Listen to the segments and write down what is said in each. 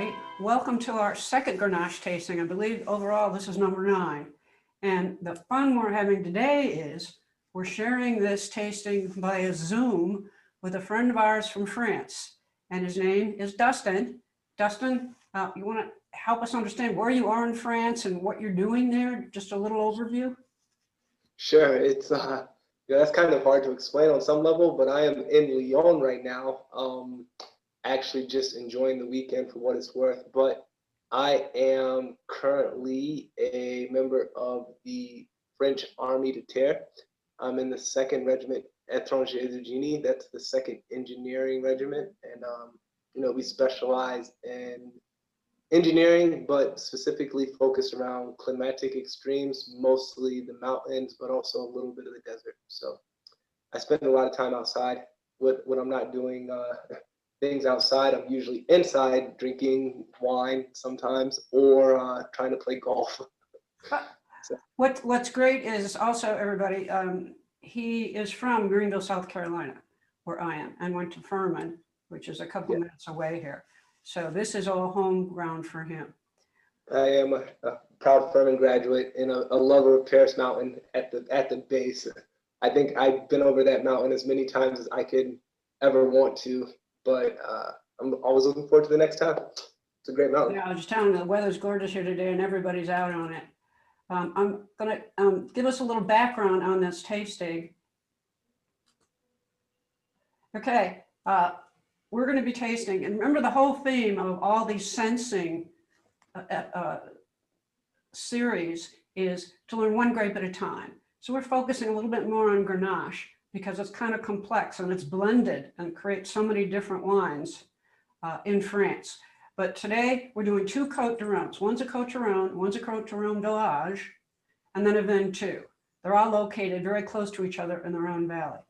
everybody. Welcome to our second Grenache tasting. I believe overall this is number 9. And the fun we're having today is we're sharing this tasting via Zoom with a friend of ours from France. And his name is Dustin. Dustin, you want to help us understand where you are in France and what you're doing there? Just a little overview? Sure. It's that's kind of hard to explain on some level, but I am in Lyon right now. Actually just enjoying the weekend for what it's worth, but I am currently a member of the French Army de Terre. I'm in the 2nd Regiment Étrangers du Génie. That's the 2nd Engineering Regiment, and we specialize in engineering, but specifically focused around climatic extremes, mostly the mountains, but also a little bit of the desert. So I spend a lot of time outside. When I'm not doing things outside, I'm usually inside drinking wine sometimes, or trying to play golf. So. What's great is also, everybody, he is from Greenville, South Carolina, where I am, and went to Furman, which is a couple minutes away here. So this is all home ground for him. I am a proud Furman graduate and a lover of Paris Mountain at the base. I think I've been over that mountain as many times as I could ever want to, but I'm always looking forward to the next time. It's a great mountain. Yeah, I was just telling you, the weather's gorgeous here today and everybody's out on it. I'm going to give us a little background on this tasting. Okay, we're going to be tasting, and remember the whole theme of all these sensing series is to learn one grape at a time. So we're focusing a little bit more on Grenache because it's kind of complex and it's blended and creates so many different wines in France. But today we're doing 2 Cotes de Rhone. One's a Cotes de Rhone, one's a Cotes de Rhone Village, and then a Ventoux. They're all located very close to each other in the Rhone Valley.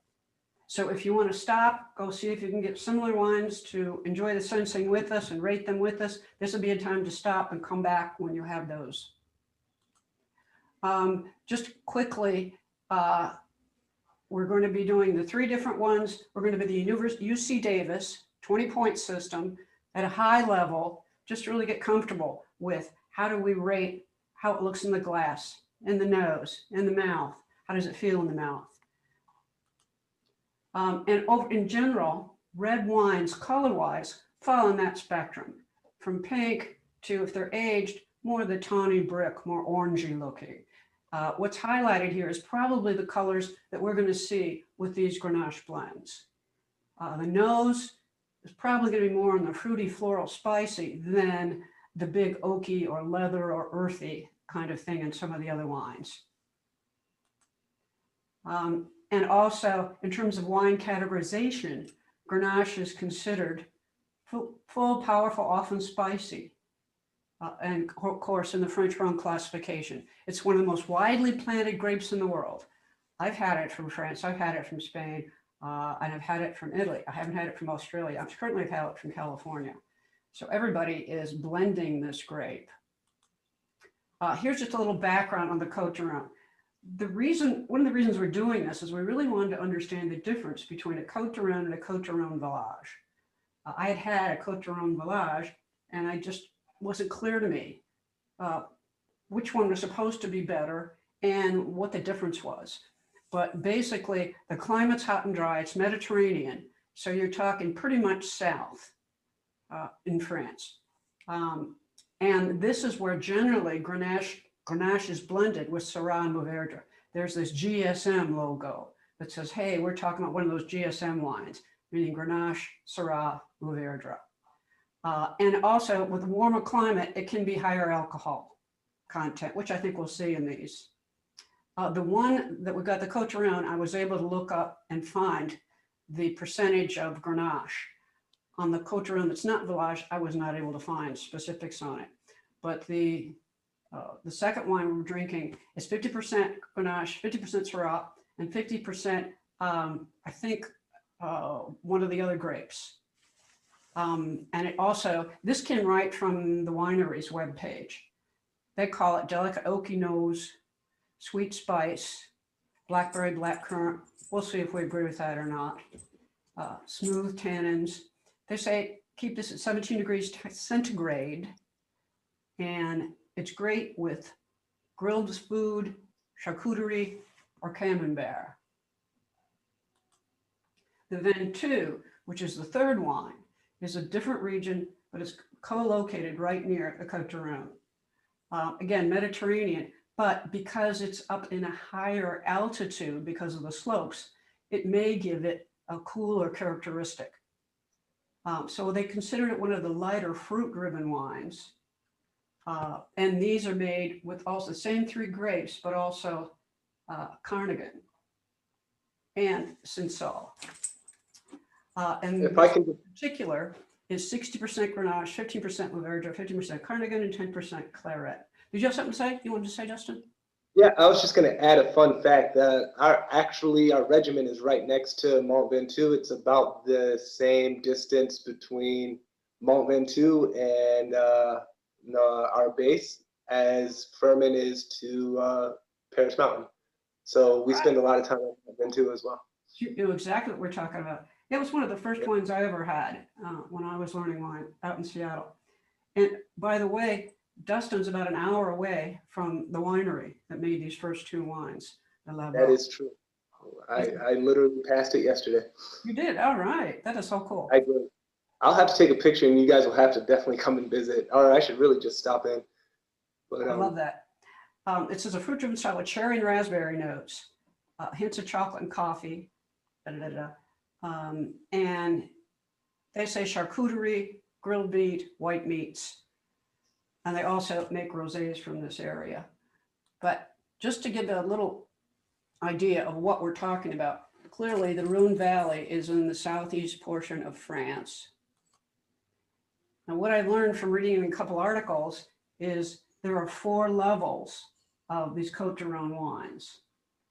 So if you want to stop, go see if you can get similar wines to enjoy the sensing with us and rate them with us. This will be a time to stop and come back when you have those. Just quickly, we're going to be doing the 3 different ones. We're going to be the UC Davis 20-point system at a high level, just to really get comfortable with how do we rate how it looks in the glass, in the nose, in the mouth. How does it feel in the mouth? And in general, red wines, color-wise, fall in that spectrum, from pink to, if they're aged, more the tawny brick, more orangey looking. What's highlighted here is probably the colors that we're going to see with these Grenache blends. The nose is probably going to be more on the fruity, floral, spicy than the big oaky or leather or earthy kind of thing in some of the other wines. And also, in terms of wine categorization, Grenache is considered full, powerful, often spicy. And of course, in the French Rhone classification, it's one of the most widely planted grapes in the world. I've had it from France, I've had it from Spain, and I've had it from Italy. I haven't had it from Australia. I've currently had it from California. So everybody is blending this grape. Here's just a little background on the Cotes de Rhone. One of the reasons we're doing this is we really wanted to understand the difference between a Cotes de Rhone and a Cotes de Rhone Village. I had had a Cotes de Rhone Village, and I just wasn't clear to me which one was supposed to be better and what the difference was. But basically, the climate's hot and dry, it's Mediterranean, so you're talking pretty much south in France. And this is where generally Grenache is blended with Syrah and Mourvèdre. There's this GSM logo that says, hey, we're talking about one of those GSM wines, meaning Grenache, Syrah, Mourvèdre. And also with a warmer climate, it can be higher alcohol content, which I think we'll see in these. The one that we got, the Cotes de Rhone, I was able to look up and find the percentage of Grenache. On the Cotes de Rhone that's not Village, I was not able to find specifics on it. But the second wine we're drinking is 50% Grenache, 50% Syrah, and 50%, I think, one of the other grapes. And it also, this came right from the winery's webpage. They call it delicate oaky nose, sweet spice, blackberry, blackcurrant. We'll see if we agree with that or not. Smooth tannins. They say keep this at 17 degrees centigrade. And it's great with grilled food, charcuterie, or camembert. The Ventoux, which is the third wine, is a different region, but it's co-located right near the Cote de Rhone. Again, Mediterranean, but because it's up in a higher altitude because of the slopes, it may give it a cooler characteristic. So they considered it one of the lighter fruit-driven wines. And these are made with also the same 3 grapes, but also Carnigan and Cinsault. And If I can, in particular is 60% Grenache, 15% Rouge, 15% Carnigan, and 10% Claret. Did you have something to say? You wanted to say, Justin? yeah, I was just going to add a fun fact that our regiment is right next to Mont Ventoux. It's about the same distance between Mont Ventoux and our base as Furman is to Paris Mountain. So we spend a lot of time at Mont Ventoux as well. You know exactly what we're talking about. It was one of the first wines I ever had when I was learning wine out in Seattle. And by the way, Dustin's about an hour away from the winery that made these first 2 wines. That is true. I literally passed it yesterday. You did? All right. That is so cool. I did. I'll have to take a picture and you guys will have to definitely come and visit. Or I should really just stop in. But, I love that. It says a fruit-driven style with cherry and raspberry notes, hints of chocolate and coffee, and they say charcuterie, grilled meat, white meats. And they also make rosés from this area. But just to give a little idea of what we're talking about, clearly the Rhone Valley is in the southeast portion of France. Now, what I've learned from reading a couple articles is there are 4 levels of these Cote de Rhone wines.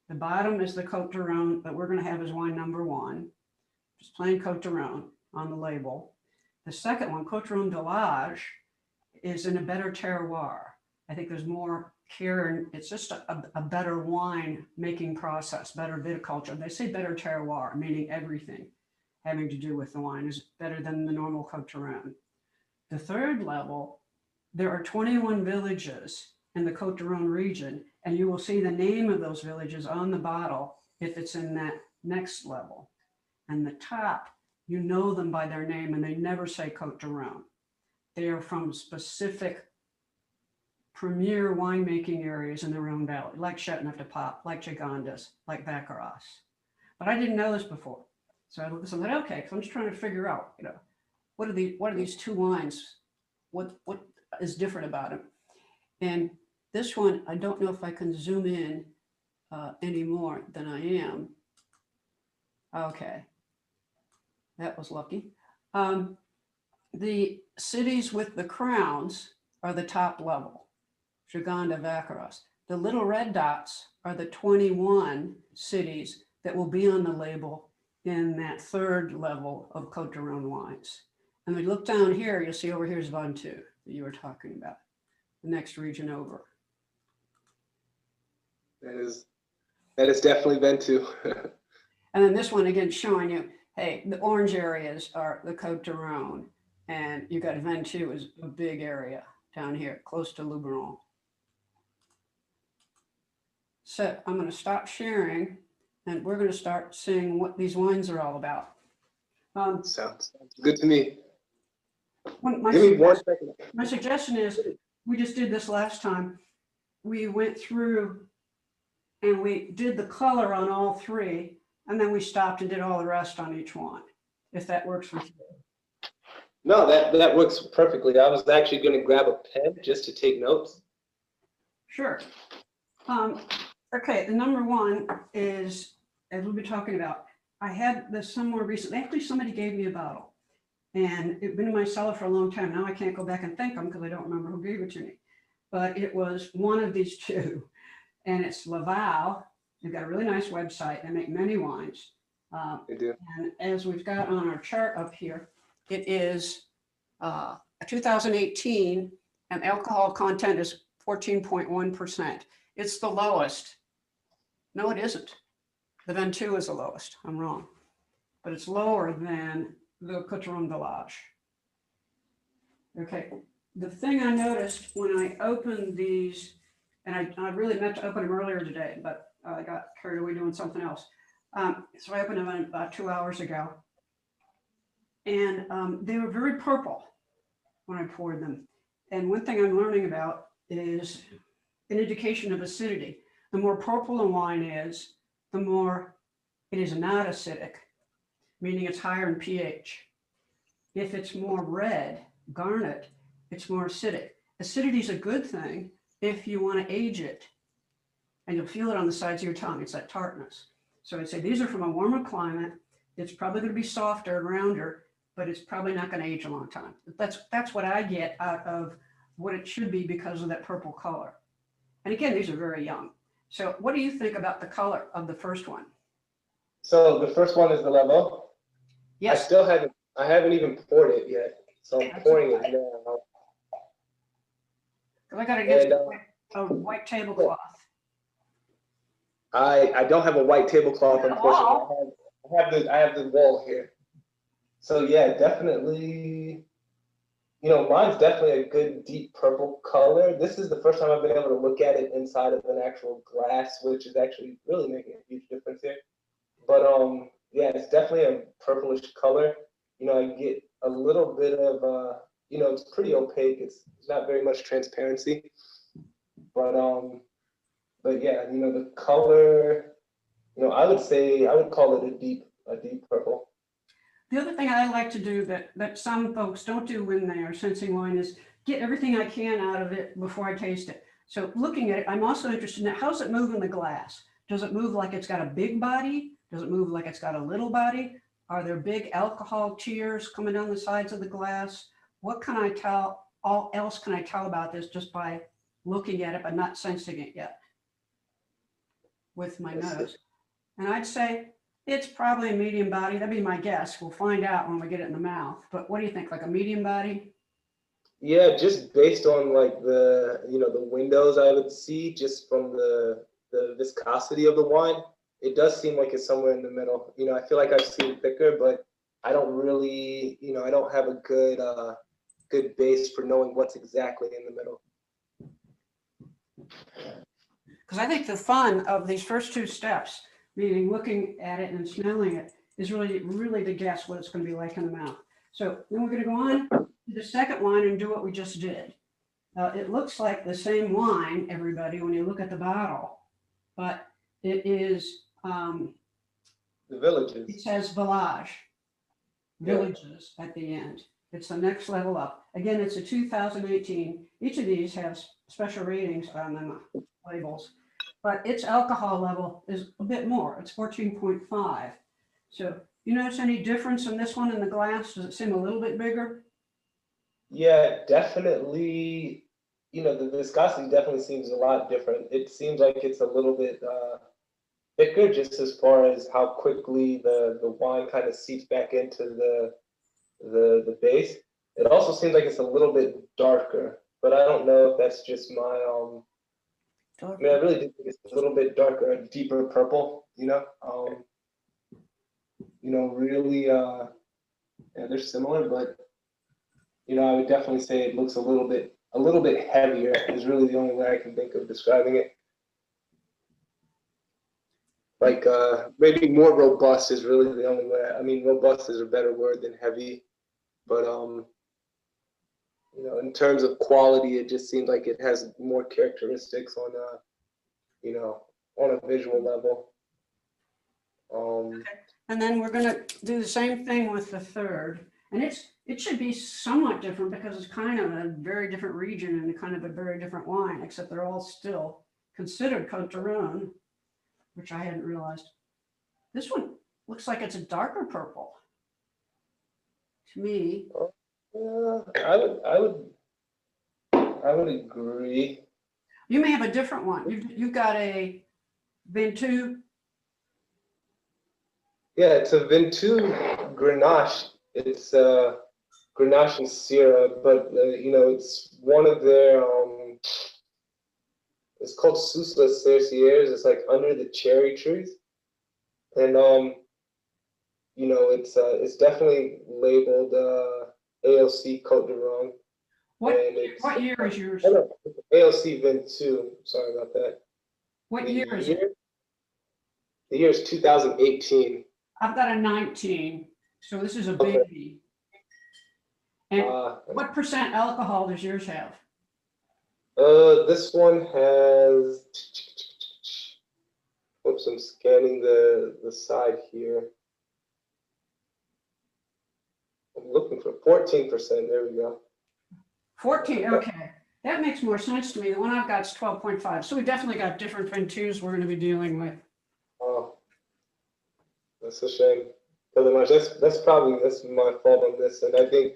The bottom is the Cote de Rhone that we're going to have as wine number 1, just plain Cote de Rhone on the label. The second one, Cote de Rhone de Rouge, is in a better terroir. I think there's more care, and it's just a better wine making process, better viticulture. They say better terroir, meaning everything having to do with the wine is better than the normal Cote de Rhone. The third level, there are 21 villages in the Cote de Rhone region, and you will see the name of those villages on the bottle if it's in that next level. And the top, you know them by their name, and they never say Cote de Rhone. They are from specific premier winemaking areas in the Rhone Valley, like Châteauneuf-du-Pape, like Gigondas, like Baccarat. But I didn't know this before. So I looked at something, okay, because I'm just trying to figure out, what are these 2 wines? What is different about them? And this one, I don't know if I can zoom in any more than I am. Okay, that was lucky. The cities with the crowns are the top level, Gigondas, Baccarat. The little red dots are the 21 cities that will be on the label in that third level of Cote de Rhone wines. And we look down here, you'll see over here is Ventoux that you were talking about, the next region over. That is definitely Ventoux. And then this one again showing you, hey, the orange areas are the Cote de Rhone, and you got Ventoux is a big area down here, close to Luberon. So I'm going to stop sharing, and we're going to start seeing what these wines are all about. Sounds good to me. My Give me 1 second. My suggestion is, we just did this last time. We went through and we did the color on all 3, and then we stopped and did all the rest on each one, if that works with you. No, that works perfectly. I was actually going to grab a pen just to take notes. Sure. Okay, the number 1 is, as we'll be talking about, I had this somewhere recently. Actually, somebody gave me a bottle, and it's been in my cellar for a long time. Now I can't go back and thank them because I don't remember who gave it to me. But it was one of these 2, and it's Laval. They've got a really nice website. They make many wines. They do. And as we've got on our chart up here, it is 2018, and alcohol content is 14.1%. It's the lowest. No, it isn't. The Ventoux is the lowest. I'm wrong. But it's lower than the Cote de Rhone de Rouge. Okay, the thing I noticed when I opened these, and I really meant to open them earlier today, but I got carried away doing something else. So I opened them about 2 hours ago. And they were very purple when I poured them. And one thing I'm learning about is an indication of acidity. The more purple a wine is, the more it is not acidic, meaning it's higher in pH. If it's more red, garnet, it's more acidic. Acidity is a good thing if you want to age it, and you'll feel it on the sides of your tongue. It's that tartness. So I'd say these are from a warmer climate. It's probably going to be softer and rounder, but it's probably not going to age a long time. That's what I get out of what it should be because of that purple color. And again, these are very young. So what do you think about the color of the first one? So the first one is the level. Yes. I haven't even poured it yet. So I'm That's pouring okay. it now. I got to get And a white tablecloth. I don't have a white tablecloth, unfortunately. I have the wall here. So yeah, definitely, mine's definitely a good deep purple color. This is the first time I've been able to look at it inside of an actual glass, which is actually really making a huge difference here. But yeah, it's definitely a purplish color. I get a little bit of it's pretty opaque. It's not very much transparency. But yeah, the color, I would call it a deep purple. The other thing I like to do that some folks don't do when they are sensing wine is get everything I can out of it before I taste it. So looking at it, I'm also interested in how's it move in the glass? Does it move like it's got a big body? Does it move like it's got a little body? Are there big alcohol tears coming down the sides of the glass? What can I tell? All else can I tell about this just by looking at it but not sensing it yet with my nose? And I'd say it's probably a medium body. That'd be my guess. We'll find out when we get it in the mouth. But what do you think? Like a medium body? Yeah, just based on like the windows I would see just from the viscosity of the wine, it does seem like it's somewhere in the middle. I feel like I've seen thicker, but I don't really, I don't have a good base for knowing what's exactly in the middle. Because I think the fun of these first two steps, meaning looking at it and smelling it, is really to guess what it's going to be like in the mouth. So then we're going to go on to the second wine and do what we just did. It looks like the same wine, everybody, when you look at the bottle, but it is, The villages. it says village, villages at the end. It's the next level up. Again, it's a 2018. Each of these have special ratings on them, labels, but its alcohol level is a bit more. It's 14.5. So you notice any difference in this one in the glass? Does it seem a little bit bigger? Yeah, definitely. The viscosity definitely seems a lot different. It seems like it's a little bit thicker, just as far as how quickly the wine kind of seeps back into the base. It also seems like it's a little bit darker, but I don't know if that's just my I mean, I really do think it's a little bit darker, a deeper purple. Really, yeah, they're similar, but I would definitely say it looks a little bit heavier. Is really the only way I can think of describing it. Like maybe more robust is really the only way. I mean, robust is a better word than heavy, but in terms of quality, it just seems like it has more characteristics on on a visual level. And then we're going to do the same thing with the third. And it should be somewhat different because it's kind of a very different region and kind of a very different wine, except they're all still considered Cotes de Rhone, which I hadn't realized. This one looks like it's a darker purple to me. I would agree. You may have a different one. You've got a Ventoux. Yeah, it's a Ventoux Grenache. It's Grenache and Syrah, but it's one of their it's called Sous les Cerisiers. It's like under the cherry trees, and it's definitely labeled AOC Cotes de Rhone. What And it's, what year is yours? I don't know, it's AOC Ventoux. Sorry about that. What The year is it? The year is 2018. I've got a 19, so this is a Okay. baby. And what percent alcohol does yours have? This one has, oops, I'm scanning the side here. I'm looking for 14%. There we go. 14, okay. That makes more sense to me. The one I've got is 12.5. So we definitely got different Ventoux we're going to be dealing with. Oh, that's a shame. That's my fault on this, and I think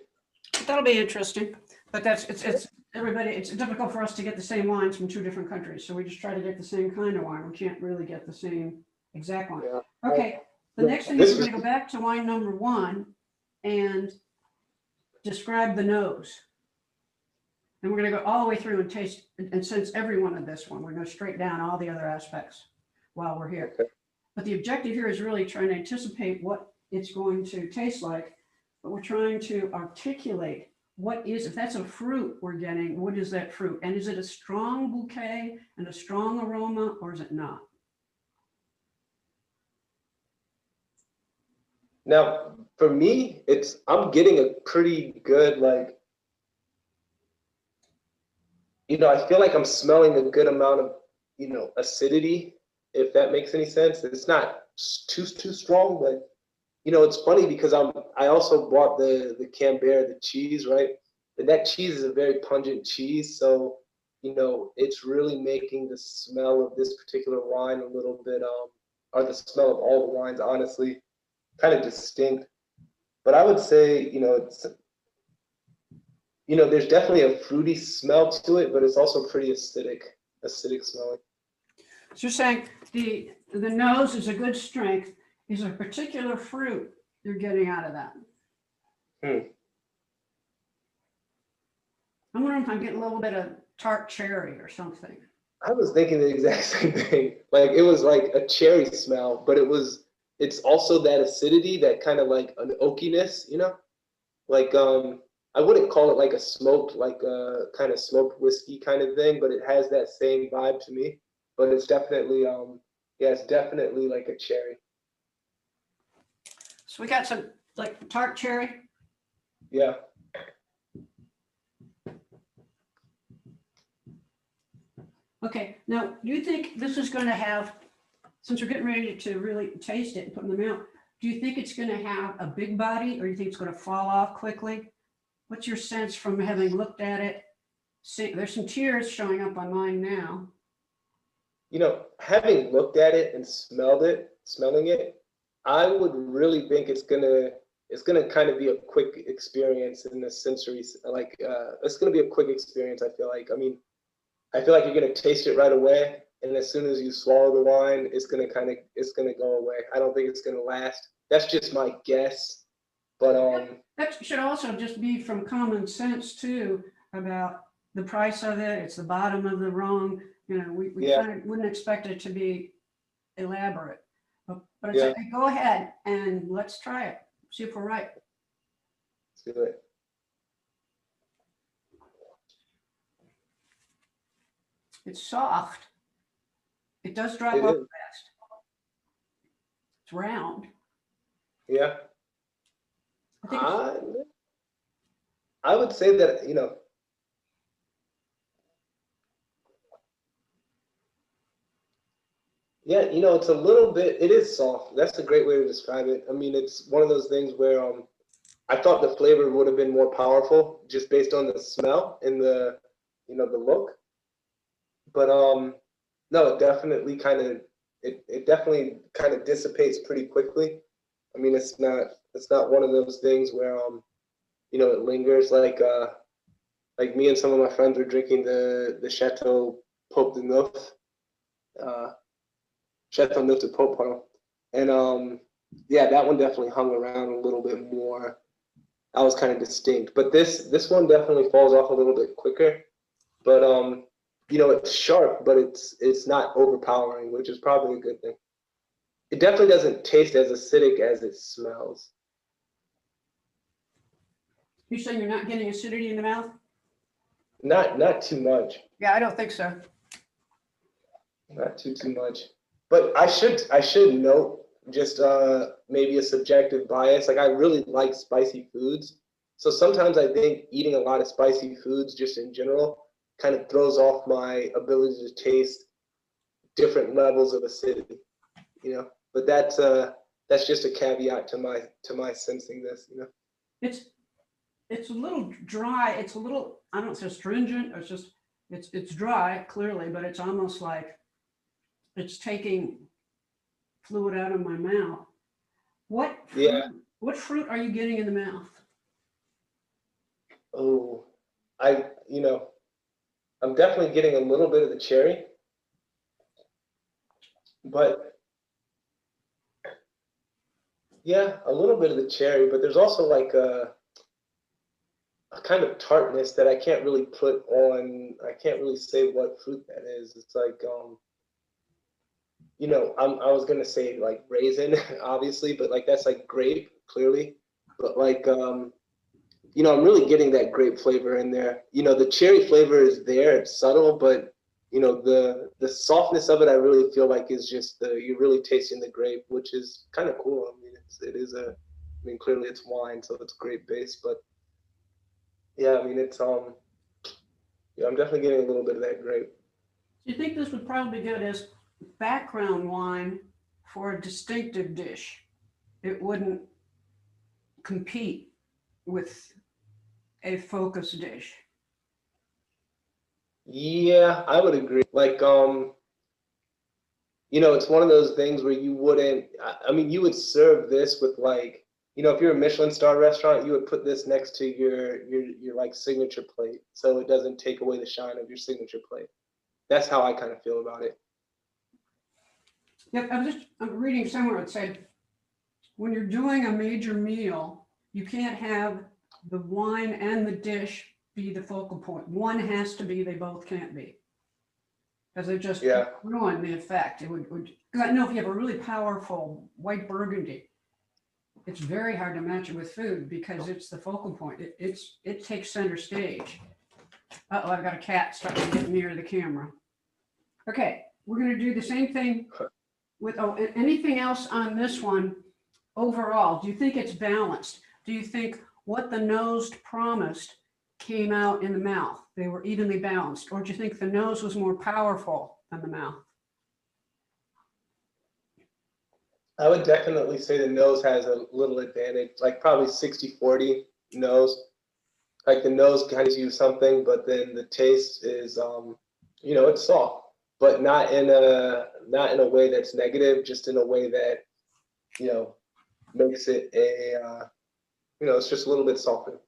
That'll be interesting. But it's everybody, it's difficult for us to get the same wines from two different countries. So we just try to get the same kind of wine. We can't really get the same exact wine. yeah. Okay, the next thing is we're going to go back to wine number 1 and describe the nose. And we're going to go all the way through and taste and sense every one of this one. We're going to straight down all the other aspects while we're here. Okay. But the objective here is really trying to anticipate what it's going to taste like. But we're trying to articulate what is, if that's a fruit we're getting, what is that fruit? And is it a strong bouquet and a strong aroma, or is it not? Now, for me, I'm getting a pretty good, like, I feel like I'm smelling a good amount of, acidity, if that makes any sense. It's not too strong, but it's funny because I also bought the Camembert, the cheese, right? And that cheese is a very pungent cheese, so it's really making the smell of this particular wine a little bit, or the smell of all the wines, honestly, kind of distinct. But I would say, there's definitely a fruity smell to it, but it's also pretty acidic smelling. So you're saying the nose is a good strength. Is there a particular fruit you're getting out of that? I'm wondering if I'm getting a little bit of tart cherry or something. I was thinking the exact same thing. Like it was like a cherry smell, but it's also that acidity, that kind of like an oakiness, Like I wouldn't call it like a smoked, like a kind of smoked whiskey kind of thing, but it has that same vibe to me. But it's definitely it's definitely like a cherry. So we got some like tart cherry. Yeah. Okay, now do you think this is going to have, since we're getting ready to really taste it and put it in the mouth, do you think it's going to have a big body, or do you think it's going to fall off quickly? What's your sense from having looked at it? See, there's some tears showing up on mine now. Having looked at it and smelling it, I would really think it's gonna kind of be a quick experience in the sensory, like it's gonna be a quick experience. I feel like. I mean, I feel like you're gonna taste it right away, and as soon as you swallow the wine, it's gonna go away. I don't think it's gonna last. That's just my guess, but That should also just be from common sense too, about the price of it. It's the bottom of the Rhone. We kind of wouldn't expect it to be elaborate, but it's like, hey, go ahead and let's try it. See if we're right. Let's do it. It's soft. It does drop off fast. It's round. Yeah. I think I would say that, yeah, it's a little bit, it is soft. That's a great way to describe it. I mean, it's one of those things where I thought the flavor would have been more powerful just based on the smell and the look. But no, it definitely dissipates pretty quickly. I mean, it's not one of those things where it lingers, like me and some of my friends were drinking the Chateau Pope de Neuf, Chateau Neuf de Pope, pardon. And yeah, that one definitely hung around a little bit more. That was kind of distinct, but this one definitely falls off a little bit quicker. But it's sharp, but it's not overpowering, which is probably a good thing. It definitely doesn't taste as acidic as it smells. you're saying you're not getting acidity in the mouth? Not too much. Yeah, I don't think so. Not too much. But I should note just maybe a subjective bias. Like I really like spicy foods. So sometimes I think eating a lot of spicy foods just in general kind of throws off my ability to taste different levels of acidity, you know. But that's just a caveat to my sensing this, you know. It's a little dry. It's a little, I don't say astringent. It's just it's dry clearly, but it's almost like it's taking fluid out of my mouth. What fruit, Yeah. what fruit are you getting in the mouth? Oh, you know, I'm definitely getting a little bit of the cherry, but yeah, a little bit of the cherry, but there's also like a kind of tartness that I can't really put on. I can't really say what fruit that is. It's like, you know, I was gonna say like raisin, obviously, but like that's like grape, clearly. But like, you know, I'm really getting that grape flavor in there. You know, the cherry flavor is there, it's subtle, but you know, the softness of it, I really feel like is just you're really tasting the grape, which is kind of cool. I mean, it is I mean, clearly it's wine, so it's grape based, but yeah, I mean, it's yeah, I'm definitely getting a little bit of that grape. Do you think this would probably be good as background wine for a distinctive dish? It wouldn't compete with a focus dish. Yeah, I would agree. Like, you know, it's one of those things where you wouldn't, I mean, you would serve this with like, you know, if you're a Michelin star restaurant, you would put this next to your like signature plate, so it doesn't take away the shine of your signature plate. That's how I kind of feel about it. Yep, I'm reading somewhere it said when you're doing a major meal, you can't have the wine and the dish be the focal point. One has to be, they both can't be. Because it just Yeah, ruin the effect. It would, because I know if you have a really powerful white Burgundy, it's very hard to match it with food because it's the focal point. It takes center stage. Uh-oh, I've got a cat starting to get near the camera. Okay, we're going to do the same thing with, anything else on this one overall? Do you think it's balanced? Do you think what the nose promised came out in the mouth? They were evenly balanced, or do you think the nose was more powerful than the mouth? I would definitely say the nose has a little advantage, like probably 60-40 nose. Like the nose kind of use something, but then the taste is, you know, it's soft, but not in a way that's negative, just in a way that, you know, makes it you know, it's just a little bit softer.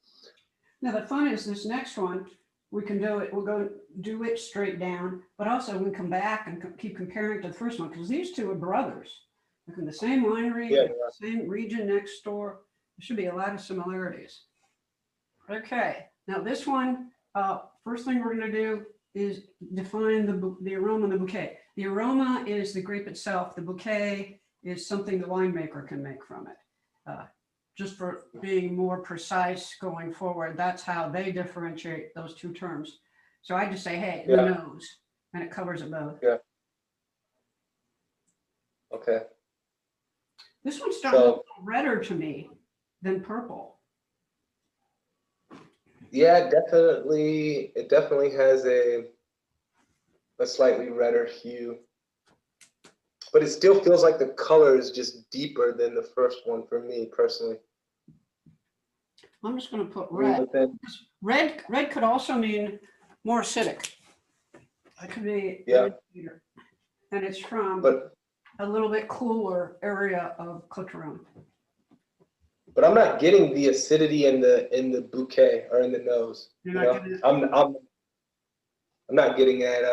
Now, the fun is this next one, we can do it, we'll go do it straight down, but also we can come back and keep comparing to the first one, because these two are brothers. They're from the same winery, Yeah, same region next door. There should be a lot of similarities. Okay, now this one, first thing we're going to do is define the aroma and the bouquet. The aroma is the grape itself. The bouquet is something the winemaker can make from it. Just for being more precise going forward, that's how they differentiate those two terms. So I just say, hey, the yeah, nose, and it covers it both. yeah. Okay. This one's starting a So little redder to me than purple. yeah, definitely, it definitely has a slightly redder hue, but it still feels like the color is just deeper than the first one for me personally. I'm just going to put I mean, red. but then Red could also mean more acidic. It could be yeah, and it's from but a little bit cooler area of Cotes. I'm not getting the acidity in the bouquet or in the nose. You're You not know, getting it. I'm not getting that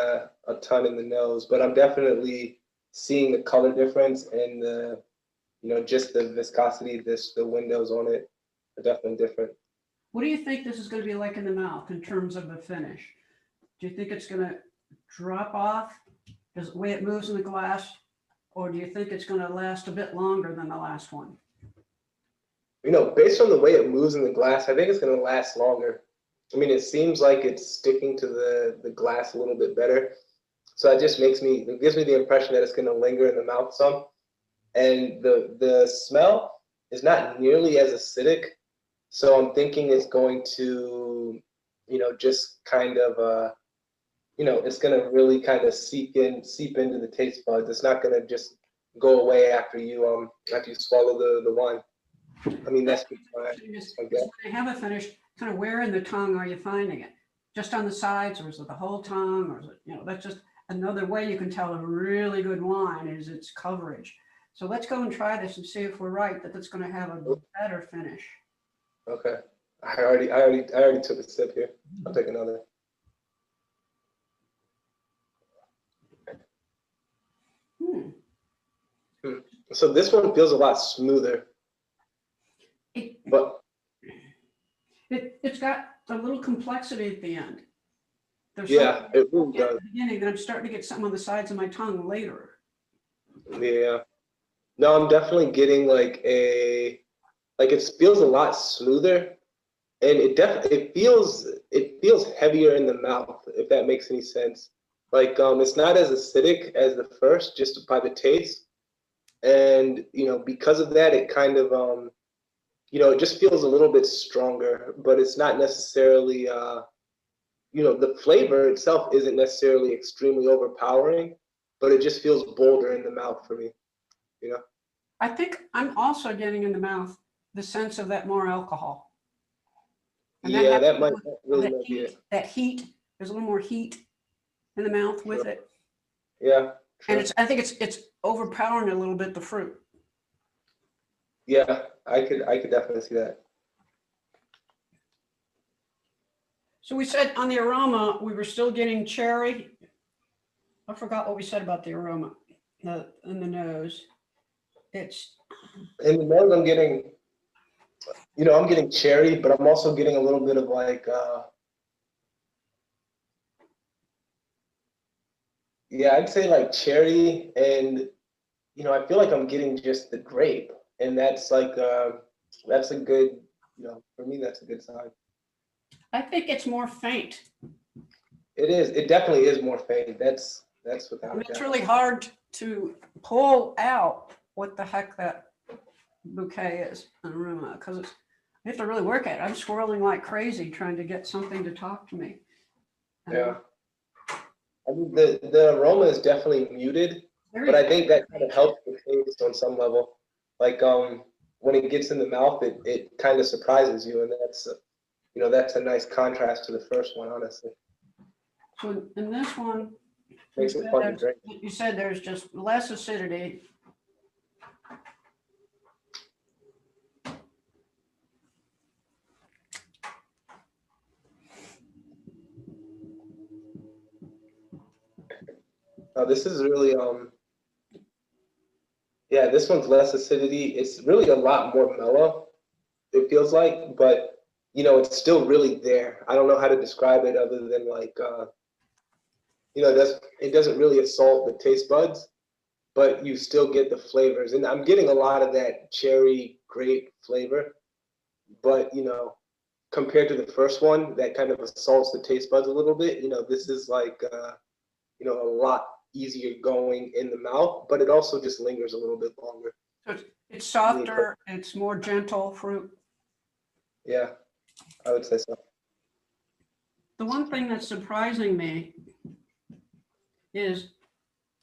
a ton in the nose, but I'm definitely seeing the color difference and the, you know, just the viscosity. The windows on it are definitely different. What do you think this is going to be like in the mouth in terms of the finish? Do you think it's going to drop off as the way it moves in the glass, or do you think it's going to last a bit longer than the last one? You know, based on the way it moves in the glass, I think it's going to last longer. I mean, it seems like it's sticking to the glass a little bit better. So it just it gives me the impression that it's going to linger in the mouth some. And the smell is not nearly as acidic. So I'm thinking it's going to, just kind of, it's going to really kind of seep into the taste buds. It's not going to just go away after you swallow the wine. I mean, that's my guess. When I have it finished, kind of where in the tongue are you finding it? Just on the sides, or is it the whole tongue, or is it, that's just another way you can tell a really good wine is its coverage. So let's go and try this and see if we're right that it's going to have a better finish. Okay. I already took a sip here. I'll take another. So this one feels a lot smoother. It's got a little complexity at the end. There's yeah, it really does. At the beginning, then I'm starting to get some on the sides of my tongue later. Yeah. No, I'm definitely getting it feels a lot smoother, and it feels heavier in the mouth, if that makes any sense. It's not as acidic as the first, just by the taste, and because of that, it kind of it just feels a little bit stronger, but it's not necessarily the flavor itself isn't necessarily extremely overpowering, but it just feels bolder in the mouth for me. I think I'm also getting in the mouth the sense of that more alcohol. And that might really be it. That heat, there's a little more heat in the mouth with it. Yeah. True. And I think it's overpowering a little bit the fruit. Yeah, I could definitely see that. So we said on the aroma, we were still getting cherry. I forgot what we said about the aroma in the nose. It's in the nose, I'm getting cherry, but I'm also getting a little bit of I'd say cherry, and I feel like I'm getting just the grape, and that's a good, for me that's a good sign. I think it's more faint. It is. It definitely is more faint. That's without a doubt. It's really hard to pull out what the heck that bouquet is an aroma, because you have to really work at it. I'm swirling like crazy trying to get something to talk to me. Yeah. I mean, the aroma is definitely muted, but I think that kind of helps the taste on some level. When it gets in the mouth, it kind of surprises you, and that's a nice contrast to the first one, honestly. So in this one, Makes it fun to drink. You said there's just less acidity. This is really this one's less acidity. It's really a lot more mellow, it feels like, but it's still really there. I don't know how to describe it other than it doesn't really assault the taste buds, but you still get the flavors. And I'm getting a lot of that cherry grape flavor, but compared to the first one, that kind of assaults the taste buds a little bit. This is a lot easier going in the mouth, but it also just lingers a little bit longer. So it's softer, it's more gentle fruit. Yeah, I would say so. The one thing that's surprising me is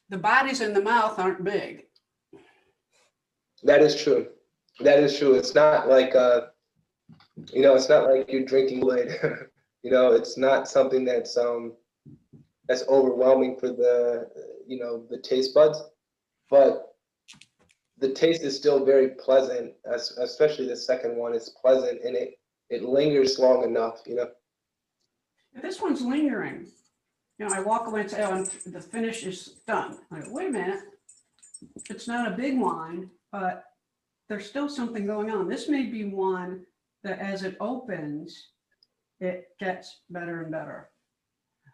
the bodies in the mouth aren't big. That is true. That is true. It's not like it's not like you're drinking Kool-Aid. It's not something that's overwhelming for the taste buds, but the taste is still very pleasant, especially the second one is pleasant, and it lingers long enough. If this one's lingering, I walk away and say, oh, the finish is done. I go, wait a minute, it's not a big wine, but there's still something going on. This may be one that as it opens, it gets better and better.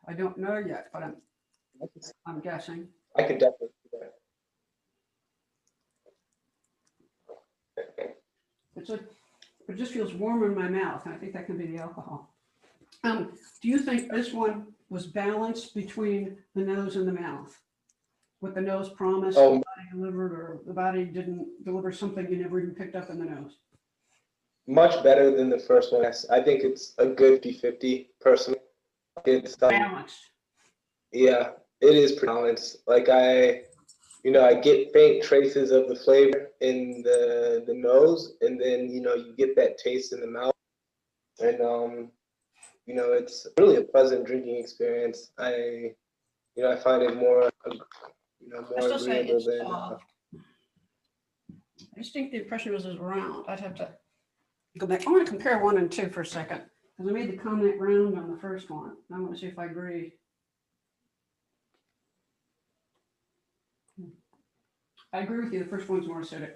I don't know yet, but I'm guessing. I could definitely do that. It just feels warmer in my mouth, and I think that can be the alcohol. Do you think this one was balanced between the nose and the mouth? What the nose promised, the body delivered, or the body didn't deliver something you never even picked up in the nose? Much better than the first one. I think it's a good 50-50 personally. It's Balanced. Yeah, it is balanced. Like I get faint traces of the flavor in the nose, and then you get that taste in the mouth, and it's really a pleasant drinking experience. I find it more more agreeable than. I just think the impression was round. I'd have to go back. I want to compare 1 and 2 for a second because I made the comment round on the first one. I want to see if I agree. I agree with you. The first one's more acidic.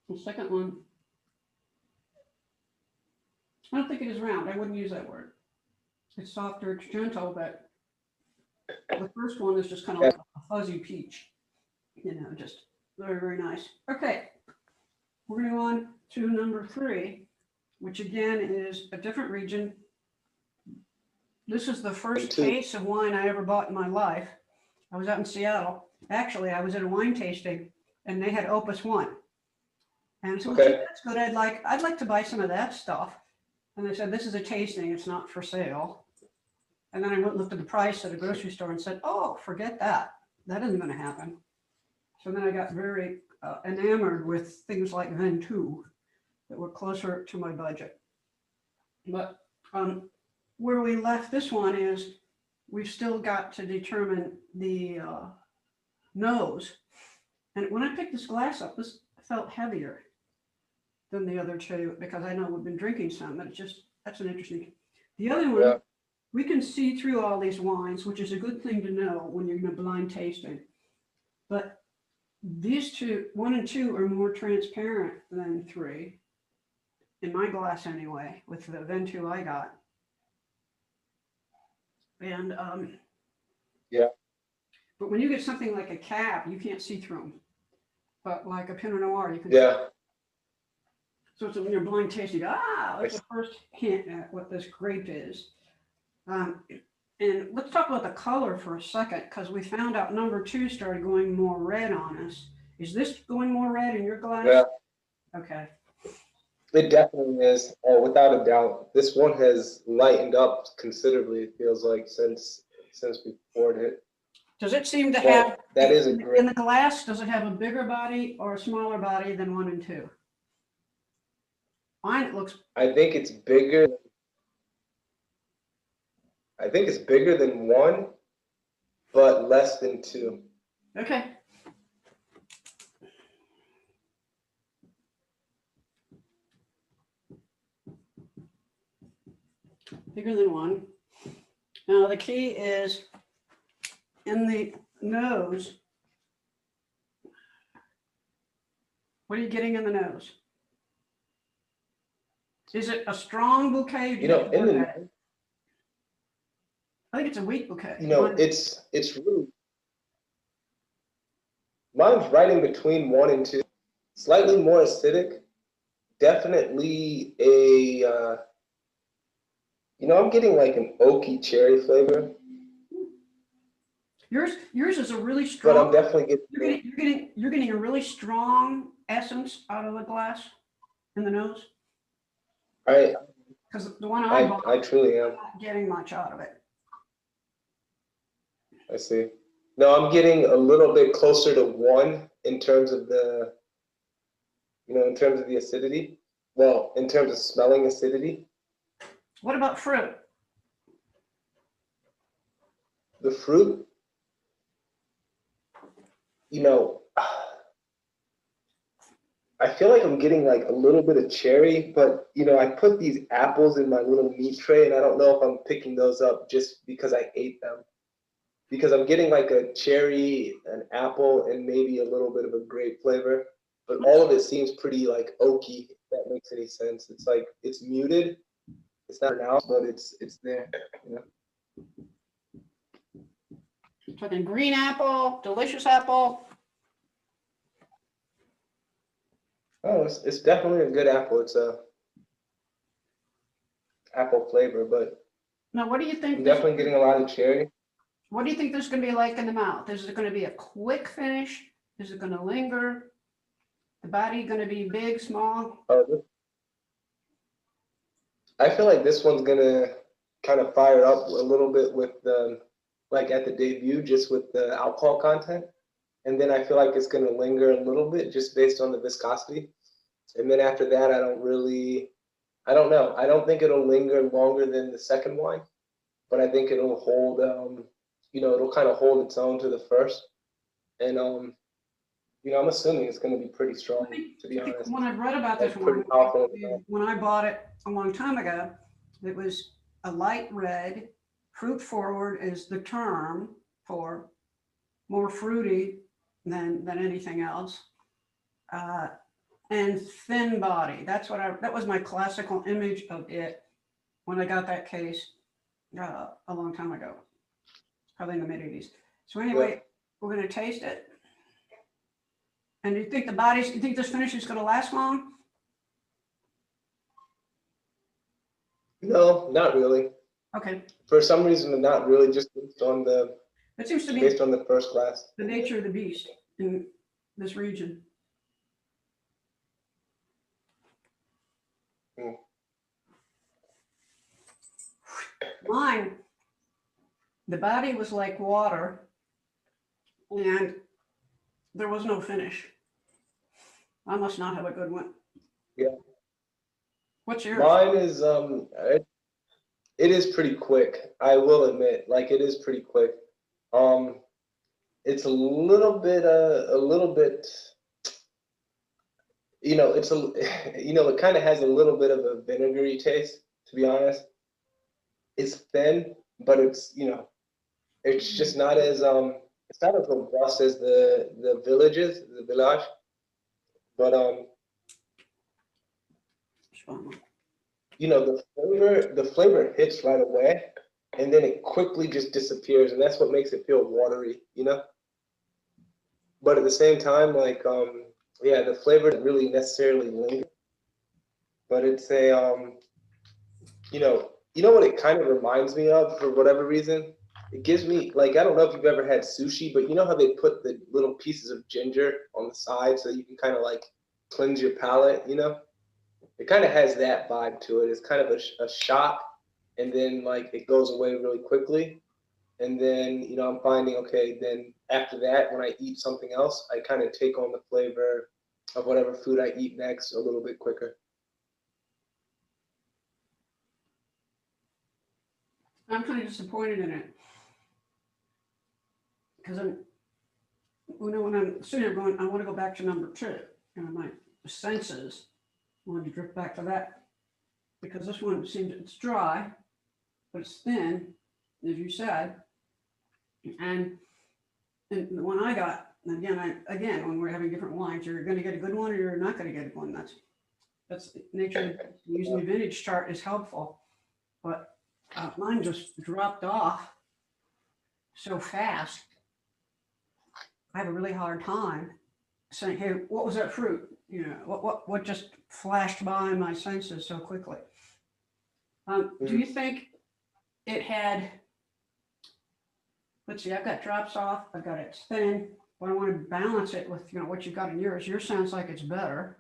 The second one, I don't think it is round. I wouldn't use that word. It's softer, it's gentle, but the first one is just kind of like a fuzzy peach. Just very, very nice. Okay, we're going to go on to number 3, which again is a different region. This is the first case of wine I ever bought in my life. I was out in Seattle. Actually, I was at a wine tasting and they had Opus 1. And so that's good. I'd like to buy some of that stuff. And they said, this is a tasting, it's not for sale. And then I went and looked at the price at a grocery store and said, oh, forget that. That isn't going to happen. So then I got very enamored with things like Ventoux that were closer to my budget. But where we left this one is we've still got to determine the nose. And when I picked this glass up, this felt heavier than the other two because I know we've been drinking some, but that's an interesting. The other one, we can see through all these wines, which is a good thing to know when you're in a blind tasting. But these two, 1 and 2, are more transparent than 3, in my glass anyway, with the Ventoux I got. And but when you get something like a Cab, you can't see through them. But like a Pinot Noir, you can. So it's when you're blind tasting, that's the first hint at what this grape is. And let's talk about the color for a second, because we found out number 2 started going more red on us. Is this going more red in your glass? Yeah. Okay. It definitely is, without a doubt. This one has lightened up considerably, it feels like, since we poured it. Does it seem to have, that is a great, in the glass, does it have a bigger body or a smaller body than 1 and 2? Mine, it looks. I think it's bigger. I think it's bigger than 1, but less than 2. Okay. Bigger than 1. Now the key is in the nose. What are you getting in the nose? Is it a strong bouquet? I think it's a weak bouquet. It's really, mine's right in between 1 and 2. Slightly more acidic. Definitely I'm getting like an oaky cherry flavor. Yours is a really strong. But I'm definitely getting. You're getting a really strong essence out of the glass in the nose. Right. Because the one I bought, I truly am. I'm not getting much out of it. I see. No, I'm getting a little bit closer to 1 in terms of the, in terms of the acidity. Well, in terms of smelling acidity. What about fruit? The fruit, I feel like I'm getting like a little bit of cherry, but I put these apples in my little meat tray, and I don't know if I'm picking those up just because I ate them. Because I'm getting like a cherry, an apple, and maybe a little bit of a grape flavor, but all of it seems pretty like oaky, if that makes any sense. It's like, it's muted. It's not pronounced, but it's there. Talking green apple, delicious apple. Oh, it's definitely a good apple. It's a apple flavor, but Now, what do you think I'm this, definitely getting a lot of cherry. what do you think this is going to be like in the mouth? Is it going to be a quick finish? Is it going to linger? The body going to be big, small? I feel like this one's gonna kind of fire up a little bit with the, like at the debut, just with the alcohol content. And then I feel like it's gonna linger a little bit just based on the viscosity. And then after that, I don't know. I don't think it'll linger longer than the second wine, but I think it'll hold, it'll kind of hold its own to the first. And, I'm assuming it's gonna be pretty strong, to be honest. When I've read about this Like pretty one, powerful. when I bought it a long time ago, it was a light red. Fruit forward is the term for more fruity than anything else. And thin body. That was my classical image of it when I got that case a long time ago, probably in the mid 80s. So anyway, we're going to taste it. And you think you think this finish is going to last long? No, not really. Okay. For some reason, not really, just based on the It seems to be based on the first glass. the nature of the beast in this region. Mine, the body was like water and there was no finish. I must not have a good one. Yeah. What's yours? Mine is it is pretty quick. I will admit, like it is pretty quick. It's a little bit it's it kind of has a little bit of a vinegary taste, to be honest. It's thin, but it's just not as it's not as robust as the village, but the flavor hits right away, and then it quickly just disappears, and that's what makes it feel watery, But at the same time, like the flavor doesn't really necessarily linger, but it's a what it kind of reminds me of for whatever reason. It gives me, like, I don't know if you've ever had sushi, but you know how they put the little pieces of ginger on the side so you can kind of like cleanse your palate, It kind of has that vibe to it. It's kind of a shock, and then like it goes away really quickly. And then, I'm finding, okay, then after that, when I eat something else, I kind of take on the flavor of whatever food I eat next a little bit quicker. I'm kind of disappointed in it because when I'm sitting here going, I want to go back to number 2, and my senses wanted to drift back to that because this one seems it's dry, but it's thin, as you said, and the one I got again when we're having different wines, you're going to get a good one or you're not going to get a good one. That's the nature. Using the vintage chart is helpful, but mine just dropped off so fast. I have a really hard time saying, "Hey, what was that fruit?" What just flashed by my senses so quickly. Do you think it had? Let's see. I've got drops off. I've got it thin, but I want to balance it with what you've got in yours. Yours sounds like it's better,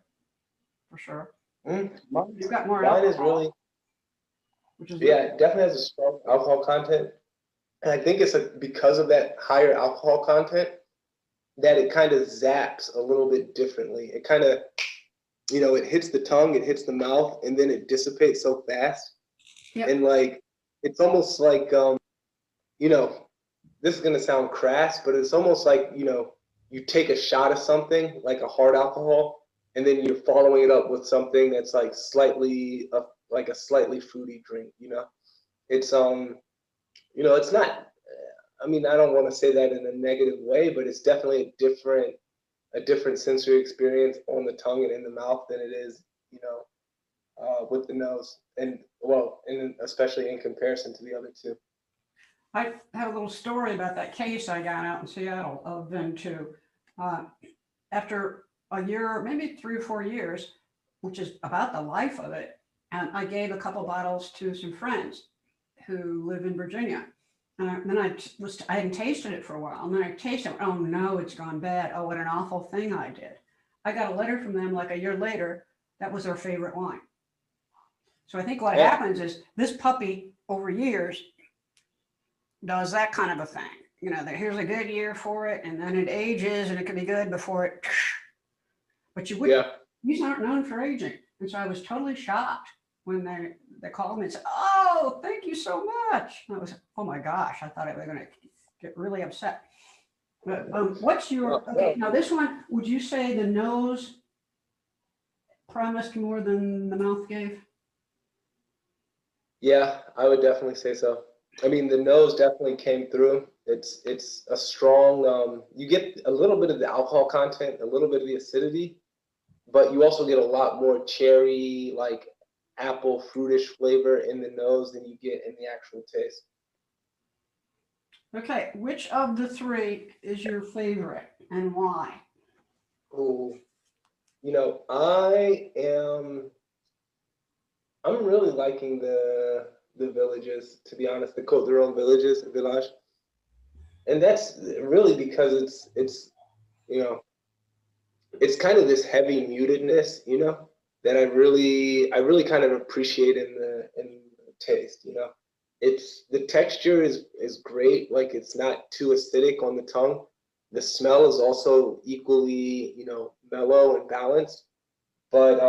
for sure. You've got more alcohol. Mine is really. It definitely has a strong alcohol content. And I think it's because of that higher alcohol content that it kind of zaps a little bit differently. It kind of, it hits the tongue, it hits the mouth, and then it dissipates so fast. Yep. And like, it's almost like, this is going to sound crass, but it's almost like, you take a shot of something like a hard alcohol, and then you're following it up with something that's like like a slightly fruity drink, It's, it's not, I don't want to say that in a negative way, but it's definitely a different sensory experience on the tongue and in the mouth than it is, with the nose, and especially in comparison to the other two. I have a little story about that case I got out in Seattle of Ventoux. After a year, maybe 3 or 4 years, which is about the life of it. And I gave a couple bottles to some friends who live in Virginia. And then I hadn't tasted it for a while. And then I tasted it. Oh no, it's gone bad. Oh, what an awful thing I did. I got a letter from them like a year later. That was their favorite wine. So I think what happens is this puppy over years does that kind of a thing. You know, here's a good year for it, and then it ages, and it can be good before it. But you wouldn't. These aren't known for aging, and so I was totally shocked when they called me and said, "Oh, thank you so much." And I was, oh my gosh, I thought I was going to get really upset. But what's your okay? Now this one, would you say the nose promised more than the mouth gave? Yeah, I would definitely say so. I mean, the nose definitely came through. It's a strong. You get a little bit of the alcohol content, a little bit of the acidity, but you also get a lot more cherry, like apple fruitish flavor in the nose than you get in the actual taste. Okay, which of the three is your favorite and why? Oh, you know, I'm really liking the villages, to be honest, the Côte d'Rhone village, and that's really because it's you know it's kind of this heavy mutedness, you know, that I really kind of appreciate in the taste, you know. It's the texture is great, like it's not too acidic on the tongue. The smell is also equally, you know, mellow and balanced. But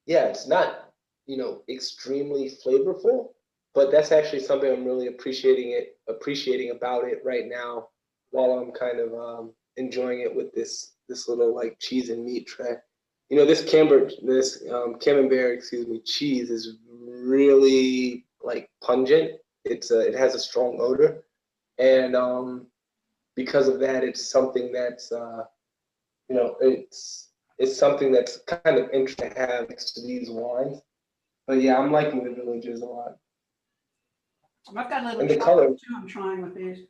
yeah, it's not, you know, extremely flavorful, but that's actually something I'm really appreciating about it right now while I'm kind of enjoying it with this little like cheese and meat tray. You know, this camembert, excuse me, cheese is really like pungent. It has a strong odor, and because of that, it's something that's you know, it's something that's kind of interesting to have next to these wines. But yeah, I'm liking the villages a lot. I've got a little And the color. too I'm trying with these.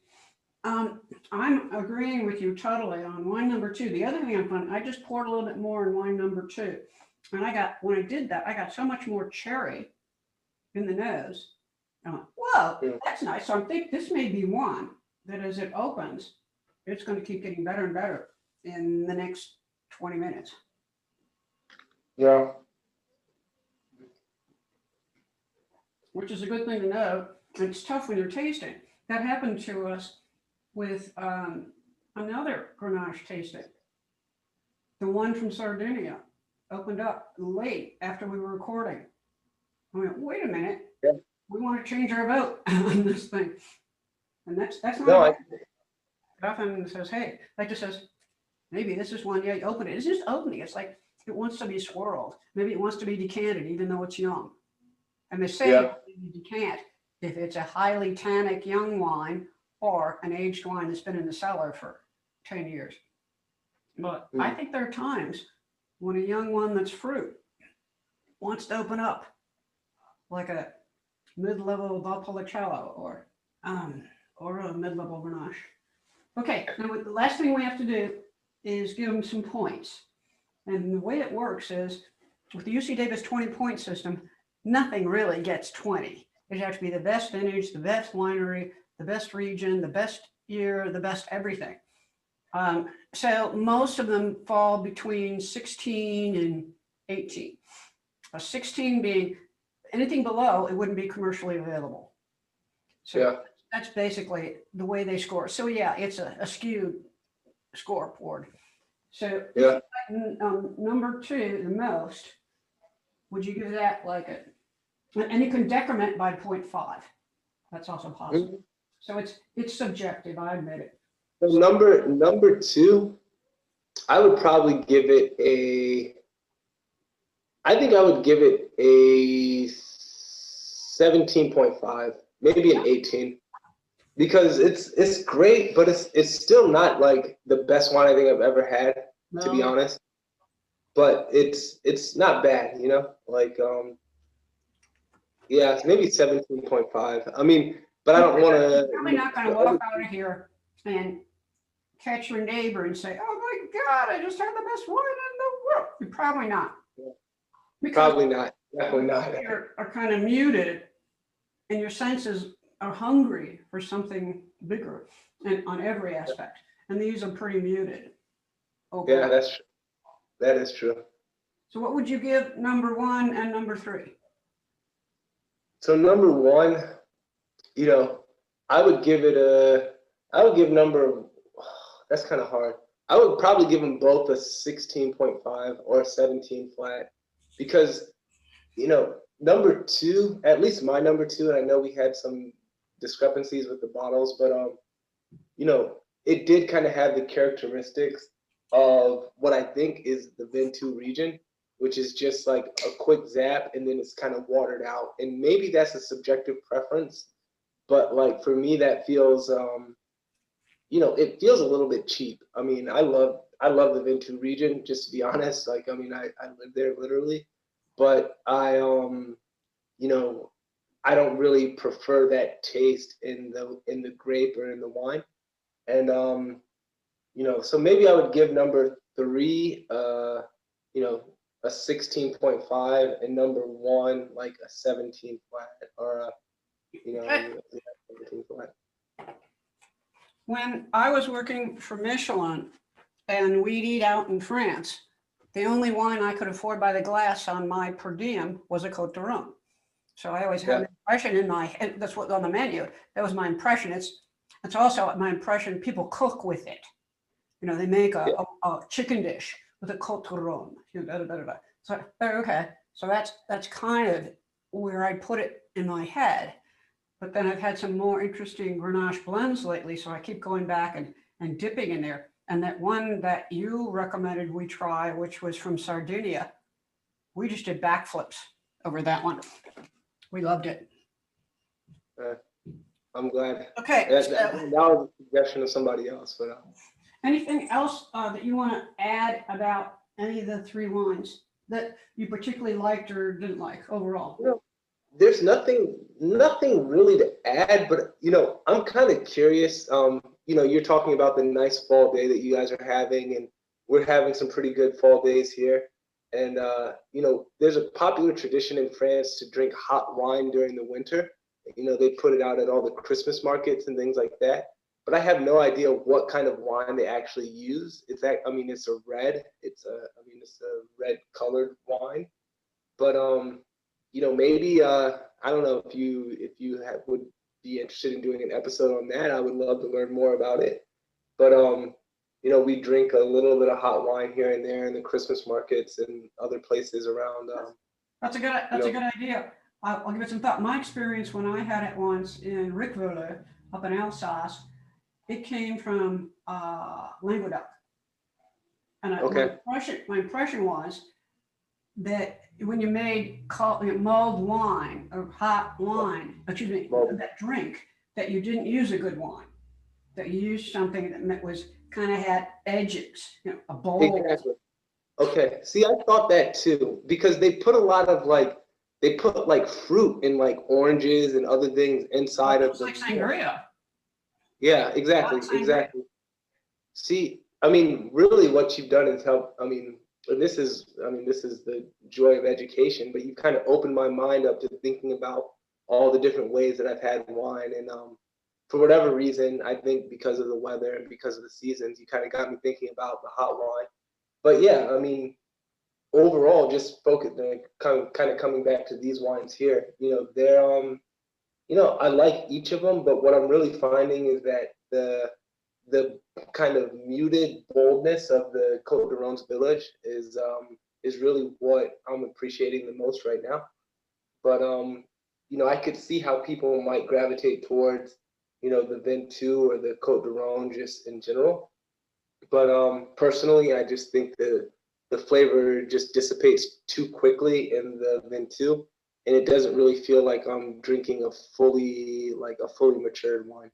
I'm agreeing with you totally on wine number 2. The other thing I'm finding, I just poured a little bit more in wine number 2. And when I did that, I got so much more cherry in the nose. I went, whoa, that's nice. So I think this may be one that as it opens, it's going to keep getting better and better in the next 20 minutes. Yeah. Which is a good thing to know. It's tough when you're tasting. That happened to us with another Grenache tasting. The one from Sardinia opened up late after we were recording. I went, wait a minute, we want to change our vote on this thing. And that's not No, often says, hey, like just says, maybe this is one, yeah, you open it. It's just opening. It's like it wants to be swirled. Maybe it wants to be decanted, even though it's young. And they say you decant if it's a highly tannic young wine or an aged wine that's been in the cellar for 10 years. But I think there are times when a young one that's fruit wants to open up, like a mid-level Valpolicella or a mid-level Grenache. Okay, now the last thing we have to do is give them some points. And the way it works is, with the UC Davis 20-point system, nothing really gets 20. It has to be the best vintage, the best winery, the best region, the best year, the best everything. So most of them fall between 16 and 18. A 16 being anything below, it wouldn't be commercially available. So that's basically the way they score. So yeah, it's a skewed scoreboard. So number 2, the most, would you give that like a, and you can decrement by 0.5. That's also possible. So it's subjective, I admit it. So number 2, I would probably give it I think I would give it a 17.5, maybe an 18. Because it's great, but it's still not like the best wine I think I've ever had, to be honest. But it's not bad, you know? Like yeah, it's maybe 17.5. I mean, but I don't want to. You're probably not going to walk out of here and catch your neighbor and say, "Oh, God, I just had the best wine in the world. You're probably not. Yeah. Because Probably not. Definitely not. you are kind of muted and your senses are hungry for something bigger and on every aspect. And these are pretty muted. Yeah, Overall. that's true. That is true. So what would you give number 1 and number 3? So number one, you know, I would give it a, I would give number, that's kind of hard. I would probably give them both a 16.5 or a 17 flat because, you know, number two, at least my number two, and I know we had some discrepancies with the bottles, but you know, it did kind of have the characteristics of what I think is the Ventoux region, which is just like a quick zap and then it's kind of watered out. And maybe that's a subjective preference, but like for me, that feels, you know, it feels a little bit cheap. I mean, I love the Ventoux region, just to be honest. Like, I mean, I live there literally, but you know, I don't really prefer that taste in the grape or in the wine. And you know, so maybe I would give number three, you know, a 16.5, and number one like a 17 flat, or a, you know, 17 flat. When I was working for Michelin and we'd eat out in France, the only wine I could afford by the glass on my per diem was a Cote de Rhone. So I always had Yeah. an impression in my head, that's what on the menu. That was my impression. It's also my impression people cook with it. You know, they make Yeah. a chicken dish with a Cote de Rhone. You know, da, da, da, da. So okay, so that's kind of where I put it in my head. But then I've had some more interesting Grenache blends lately, so I keep going back and dipping in there. And that one that you recommended we try, which was from Sardinia, we just did backflips over that one. We loved it. I'm glad. Okay. That was a suggestion of somebody else, but Anything else that you want to add about any of the three wines that you particularly liked or didn't like overall? you know, there's nothing really to add. But you know, I'm kind of curious. You know, you're talking about the nice fall day that you guys are having, and we're having some pretty good fall days here. And you know, there's a popular tradition in France to drink hot wine during the winter. You know, they put it out at all the Christmas markets and things like that. But I have no idea what kind of wine they actually use. I mean, it's a red. It's a red colored wine. But you know, maybe I don't know if you would be interested in doing an episode on that. I would love to learn more about it. But you know, we drink a little bit of hot wine here and there in the Christmas markets and other places around. That's a good idea. I'll give it some thought. My experience when I had it once in Ricqueville up in Alsace, it came from Languedoc. And Okay. my impression was that when you made mulled wine or hot wine, that drink, that you didn't use a good wine, that you used something that was kind of had edges, you know, a bowl. Exactly. Okay. See, I thought that too because they put a lot of they put like fruit and like oranges and other things inside of It's the. like sangria. Yeah, exactly, Sangria. exactly. See, I mean, really what you've done is help. I mean, this is the joy of education, but you kind of opened my mind up to thinking about all the different ways that I've had wine. And for whatever reason, I think because of the weather and because of the seasons, you kind of got me thinking about the hot wine. But yeah, I mean, overall, just focus, kind of coming back to these wines here, you know, they're you know, I like each of them, but what I'm really finding is that the kind of muted boldness of the Cote de Rhone's village is really what I'm appreciating the most right now. But you know, I could see how people might gravitate towards, you know, the Ventoux or the Cote de Rhone just in general. But personally, I just think the flavor just dissipates too quickly in the Ventoux, and it doesn't really feel like I'm drinking a fully matured wine.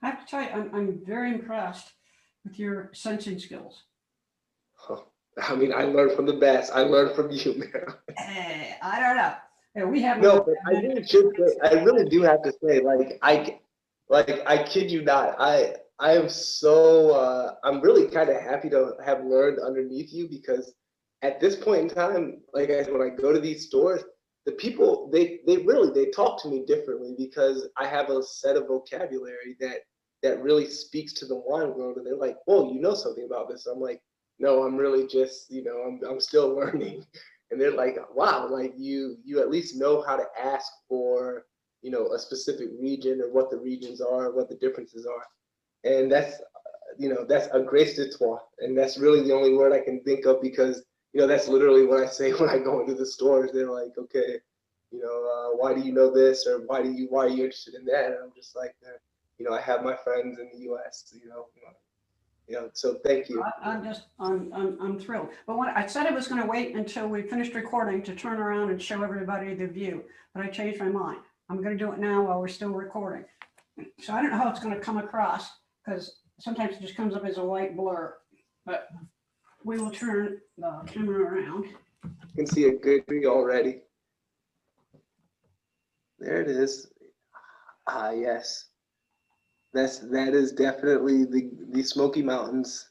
I have to tell you, I'm very impressed with your sensing skills. Huh. I mean, I learned from the best. I learned from you, man. I don't know. Yeah, we have No, but I really do have to say, like I kid you not, I am so I'm really kind of happy to have learned underneath you, because at this point in time, like I said, when I go to these stores, the people they talk to me differently, because I have a set of vocabulary that really speaks to the wine world, and they're like, "Whoa, you know something about this?" I'm like, "No, I'm really just, I'm still learning." And they're like, "Wow, like you at least know how to ask for, a specific region, or what the regions are, what the differences are." And that's a grace de toi, and that's really the only word I can think of, because that's literally what I say when I go into the stores. They're like, "Okay, why do you know this, or why are you interested in that?" And I'm just like, I have my friends in the U.S. So thank you. I'm thrilled. But when I said I was going to wait until we finished recording to turn around and show everybody the view, but I changed my mind. I'm going to do it now while we're still recording. So I don't know how it's going to come across, because sometimes it just comes up as a white blur, but we will turn the camera around. You can see a good tree already. There it is. Ah, yes. That is definitely the Smoky Mountains.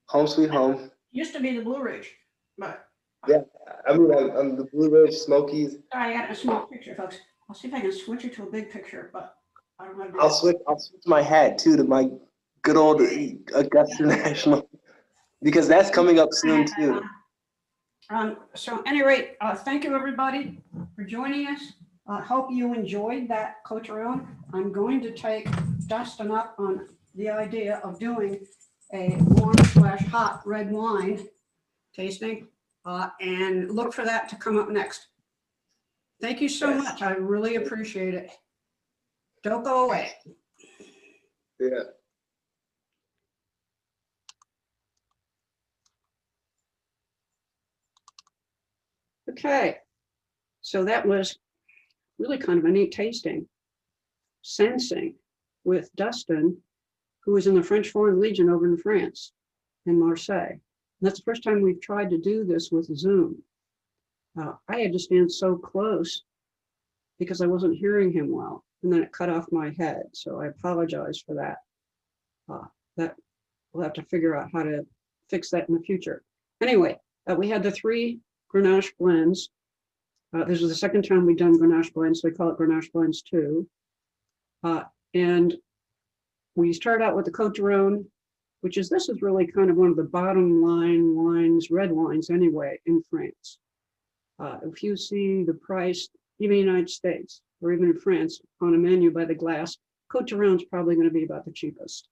Home sweet home. Used to be the Blue Ridge, but Yeah, I mean, I'm the Blue Ridge Smokies. I got a small picture, folks. I'll see if I can switch it to a big picture, but I don't know how to do I'll that. switch my hat too to my good old Augusta National, because that's coming up soon too. So at any rate, thank you everybody for joining us. I hope you enjoyed that Cotes Rhone. I'm going to take Dustin up on the idea of doing a warm/hot red wine tasting, and look for that to come up next. Thank you so Yes. much. I really appreciate it. Don't go away. Yeah. Okay, so that was really kind of a neat tasting, sensing with Dustin, who was in the French Foreign Legion over in France, in Marseille. And that's the first time we've tried to do this with Zoom. I had to stand so close because I wasn't hearing him well, and then it cut off my head. So I apologize for that. That we'll have to figure out how to fix that in the future. Anyway, we had the 3 Grenache blends. This was the second time we've done Grenache blends, so we call it Grenache blends 2. And we start out with the Cotes Rhone, this is really kind of one of the bottom line wines, red wines anyway, in France. If you see the price, even in the United States, or even in France, on a menu by the glass, Cotes Rhone is probably going to be about the cheapest.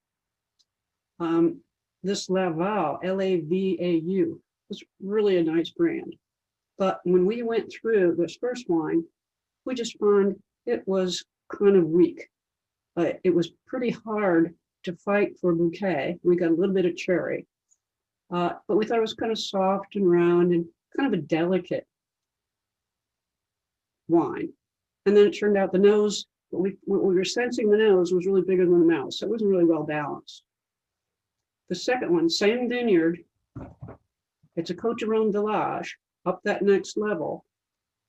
This Laval, L-A-V-A-U, was really a nice brand. But when we went through this first wine, we just found it was kind of weak. It was pretty hard to fight for bouquet. We got a little bit of cherry, but we thought it was kind of soft and round and kind of a delicate wine. And then it turned out the nose, what we were sensing the nose was really bigger than the mouth, so it wasn't really well balanced. The second one, same vineyard, it's a Cotes Rhone Village, up that next level,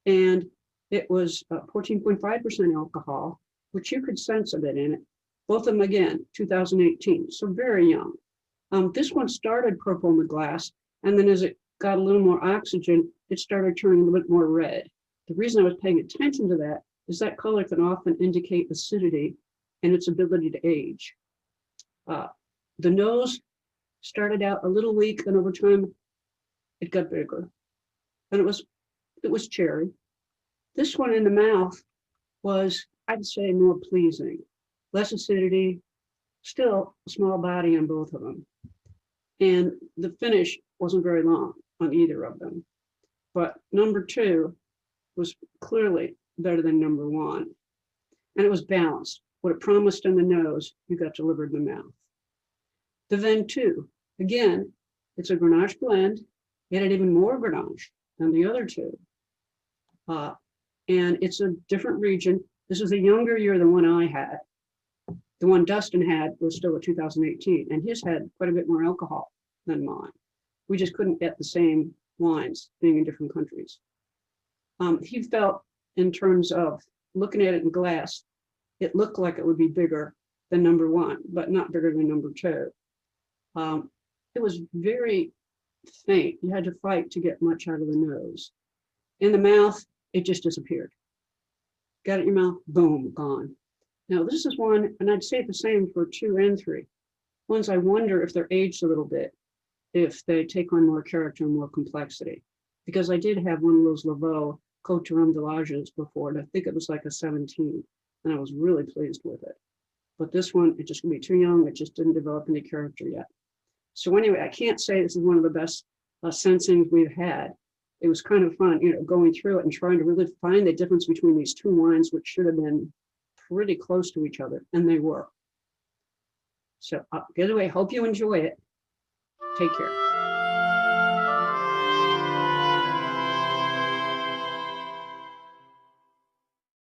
and it was 14.5% alcohol, which you could sense a bit in it. Both of them, again, 2018, so very young. This one started purple in the glass, and then as it got a little more oxygen, it started turning a little bit more red. The reason I was paying attention to that is that color can often indicate acidity and its ability to age. The nose started out a little weak, and over time, it got bigger. And it was cherry. This one in the mouth was, I'd say, more pleasing. Less acidity, still a small body on both of them. And the finish wasn't very long on either of them. But number 2 was clearly better than number 1. And it was balanced. What it promised in the nose, you got delivered in the mouth. The Ventoux, again, it's a Grenache blend. It had even more Grenache than the other 2. And it's a different region. This is a younger year than one I had. The one Dustin had was still a 2018, and his had quite a bit more alcohol than mine. We just couldn't get the same wines being in different countries. He felt, in terms of looking at it in glass, it looked like it would be bigger than number one, but not bigger than number two. It was very faint. You had to fight to get much out of the nose. In the mouth, it just disappeared. Got it in your mouth, boom, gone. Now this is one, and I'd say the same for 2 and 3. Ones I wonder if they're aged a little bit, if they take on more character and more complexity. Because I did have one of those Laveau Cotes de l'Ages before, and I think it was like a 17, and I was really pleased with it. But this one, it just gonna be too young. It just didn't develop any character yet. So anyway, I can't say this is one of the best sensings we've had. It was kind of fun, going through it and trying to really find the difference between these 2 wines, which should have been pretty close to each other, and they were. So, anyway, hope you enjoy it. Take care.